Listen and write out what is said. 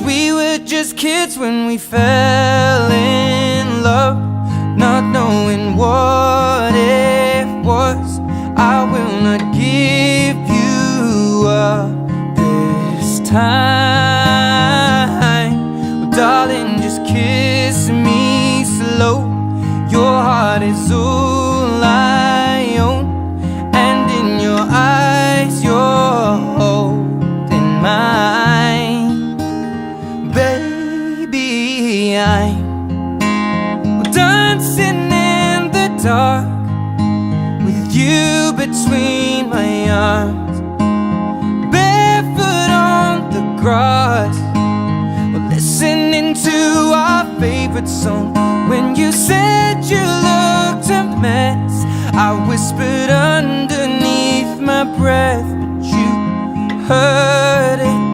we were just kids when we fell in love, not knowing what it was. I will not give you up this time. Well, darling, just kiss me slow. Your heart is all I own, and in your eyes you're holding mine. Baby, I'm dancing in the dark with you between my arms, barefoot on the grass, we're listening to our favorite song. When you said you looked a mess, I whispered underneath my breath, but you heard